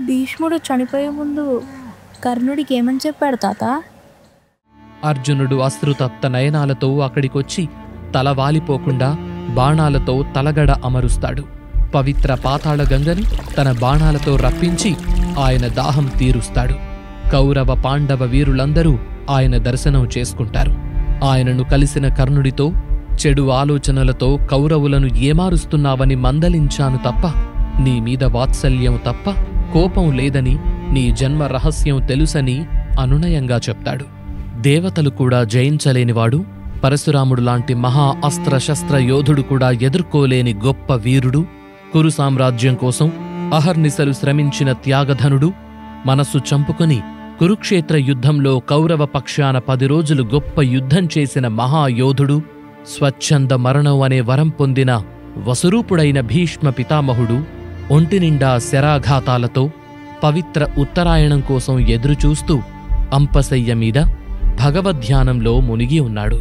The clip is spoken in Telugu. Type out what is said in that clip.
భీష్ముడు చనిపోయే ముందు కర్ణుడికి ఏమని చెప్పాడు తాత? అర్జునుడు అశ్రుతప్త నయనాలతో అక్కడికొచ్చి తలవాలిపోకుండా బాణాలతో తలగడ అమరుస్తాడు. పవిత్ర పాతాళ గంగని తన బాణాలతో రప్పించి ఆయన దాహం తీరుస్తాడు. కౌరవ పాండవ వీరులందరూ ఆయన దర్శనం చేసుకుంటారు. ఆయనను కలిసిన కర్ణుడితో చెడు ఆలోచనలతో కౌరవులను ఏమారుస్తున్నావని మందలించాను తప్ప, నీ మీద వాత్సల్యం తప్ప కోపం లేదని, నీ జన్మ రహస్యం తెలుసని అనునయంగా చెప్తాడు. దేవతలు కూడా జయించలేనివాడు, పరశురాముడు లాంటి మహా అస్త్రశస్త్ర యోధుడు కూడా ఎదుర్కోలేని గొప్ప వీరుడు, కురు సామ్రాజ్యం కోసం అహర్నిశలు శ్రమించిన త్యాగధనుడు, మనస్సు చంపుకొని కురుక్షేత్ర యుద్ధంలో కౌరవ పక్షాన 10 రోజులు గొప్ప యుద్ధం చేసిన మహాయోధుడు, స్వచ్ఛంద మరణం అనే వరం పొందిన వసురూపుడైన భీష్మ పితామహుడు ఒంటినిండా శరాఘాతాలతో పవిత్ర ఉత్తరాయణం కోసం ఎదురుచూస్తూ అంపశయ్య మీద భగవద్ధ్యానంలో మునిగి ఉన్నాడు.